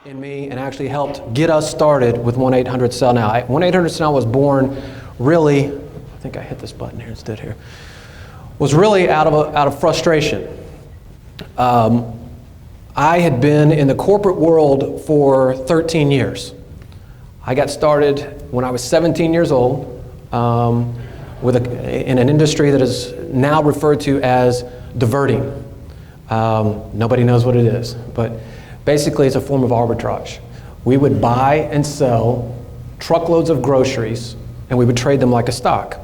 in me and actually helped get us started with 1-800-SELL-NOW. 1-800-SELL-NOW was born really, I think I hit this button here instead here, was really out of frustration. I had been in the corporate world for 13 years. I got started when I was 17 years old in an industry that is now referred to as diverting. Nobody knows what it is, but basically it's a form of arbitrage. We would buy and sell truckloads of groceries and we would trade them like a stock.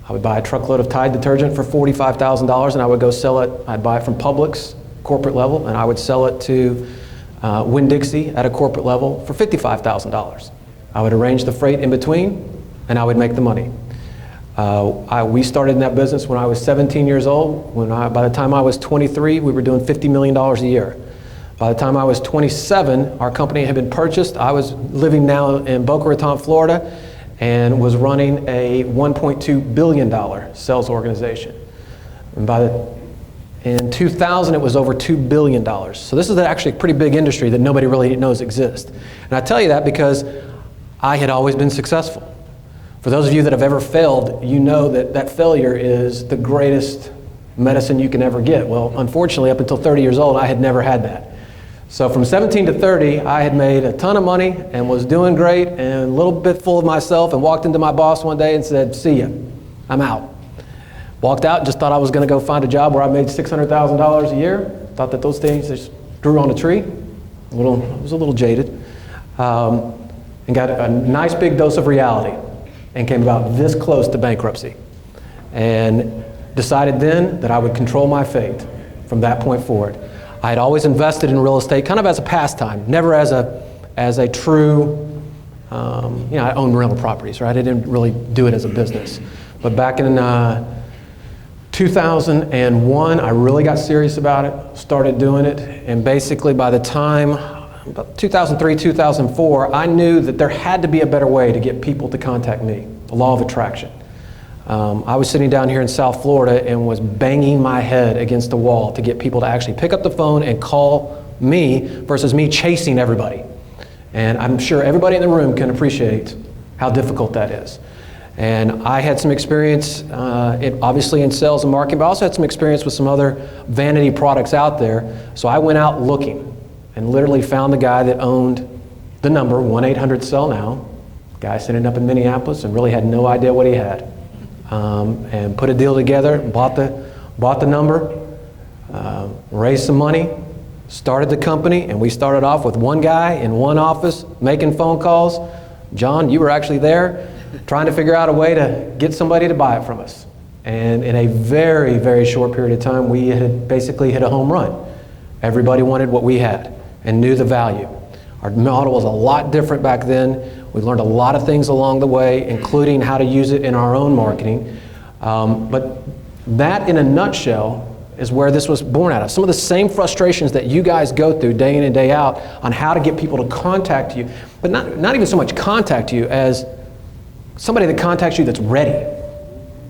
I would buy a truckload of Tide detergent for $45,000 and I would go sell it. I'd buy it from Publix, corporate level, and I would sell it to Winn-Dixie at a corporate level for $55,000. I would arrange the freight in between and I would make the money. We started in that business when I was 17 years old. By the time I was 23, we were doing $50 million a year. By the time I was 27, our company had been purchased. I was living now in Boca Raton, Florida, and was running a $1.2 billion sales organization. And in 2000, it was over $2 billion. So this is actually a pretty big industry that nobody really knows exists. And I tell you that because I had always been successful. For those of you that have ever failed, you know that failure is the greatest medicine you can ever get. Well, unfortunately, up until 30 years old, I had never had that. So from 17 to 30, I had made a ton of money and was doing great and a little bit full of myself, and walked into my boss one day and said, "See ya, I'm out." Walked out and just thought I was going to go find a job where I made $600,000 a year. Thought that those things just grew on a tree. I was a little jaded. And got a nice big dose of reality and came about this close to bankruptcy. And decided then that I would control my fate from that point forward. I had always invested in real estate kind of as a pastime, never as a true, I owned rental properties, right? I didn't really do it as a business. But back in 2001, I really got serious about it, started doing it, and basically by the time, about 2003, 2004, I knew that there had to be a better way to get people to contact me, the law of attraction. I was sitting down here in South Florida and was banging my head against the wall to get people to actually pick up the phone and call me versus me chasing everybody. And I'm sure everybody in the room can appreciate how difficult that is. And I had some experience, obviously in sales and marketing, but I also had some experience with some other vanity products out there. So I went out looking and literally found the guy that owned the number 1-800-SELL-NOW. Guy sitting up in Minneapolis and really had no idea what he had. And put a deal together, bought the number, raised some money, started the company, and we started off with one guy in one office making phone calls. John, you were actually there trying to figure out a way to get somebody to buy it from us. And in a very, very short period of time, we had basically hit a home run. Everybody wanted what we had and knew the value. Our model was a lot different back then. We learned a lot of things along the way, including how to use it in our own marketing. But that, in a nutshell, is where this was born out of. Some of the same frustrations that you guys go through day in and day out on how to get people to contact you, but not even so much contact you as somebody that contacts you that's ready.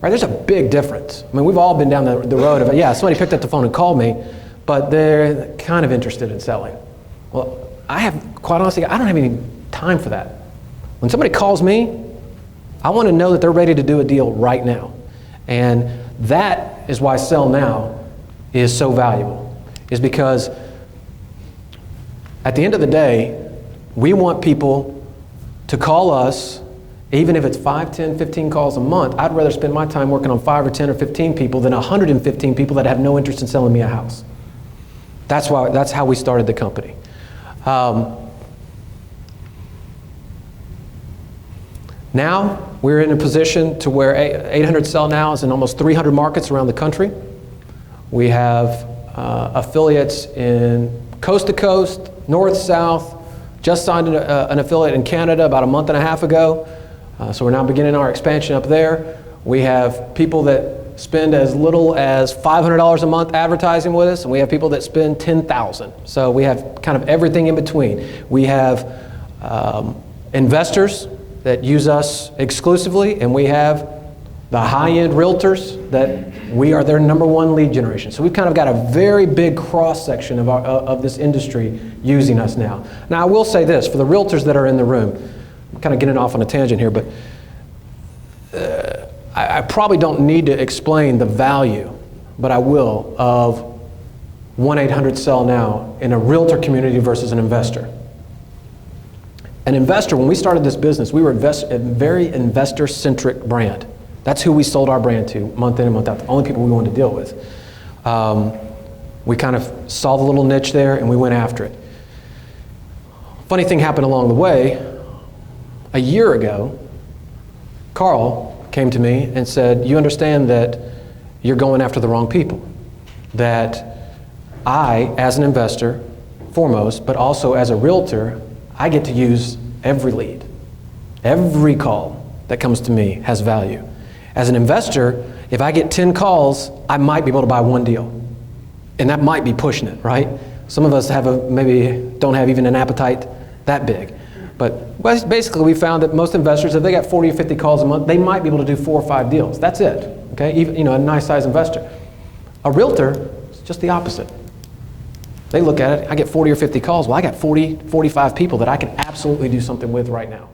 Right? There's a big difference. I mean, we've all been down the road of, yeah, somebody picked up the phone and called me, but they're kind of interested in selling. Well, quite honestly, I don't have any time for that. When somebody calls me, I want to know that they're ready to do a deal right now. And that is why Sell Now is so valuable, is because at the end of the day, we want people to call us, even if it's 5, 10, 15 calls a month. I'd rather spend my time working on 5 or 10 or 15 people than 115 people that have no interest in selling me a house. That's how we started the company. Now, we're in a position to where 800-SELL-NOW is in almost 300 markets around the country. We have affiliates in coast to coast, north, south. Just signed an affiliate in Canada about a month and a half ago. So we're now beginning our expansion up there. We have people that spend as little as $500 a month advertising with us, and we have people that spend $10,000. So we have kind of everything in between. We have investors that use us exclusively, and we have the high-end realtors, that we are their #1 lead generation. So we've kind of got a very big cross-section of this industry using us now. Now I will say this, for the realtors that are in the room, I'm kind of getting off on a tangent here, but I probably don't need to explain the value, but I will, of 1-800-SELL-NOW in a realtor community versus an investor. An investor, when we started this business, we were a very investor-centric brand. That's who we sold our brand to, month in and month out, the only people we wanted to deal with. We kind of saw the little niche there and we went after it. Funny thing happened along the way. A year ago, Carl came to me and said, you understand that you're going after the wrong people. That I, as an investor, foremost, but also as a realtor, I get to use every lead. Every call that comes to me has value. As an investor, if I get 10 calls, I might be able to buy 1 deal. And that might be pushing it, right? Some of us maybe don't have even an appetite that big. But basically we found that most investors, if they got 40 or 50 calls a month, they might be able to do 4 or 5 deals. That's it, okay? Even, a nice size investor. A realtor is just the opposite. They look at it, I get 40 or 50 calls. Well, I got 40, 45 people that I can absolutely do something with right now.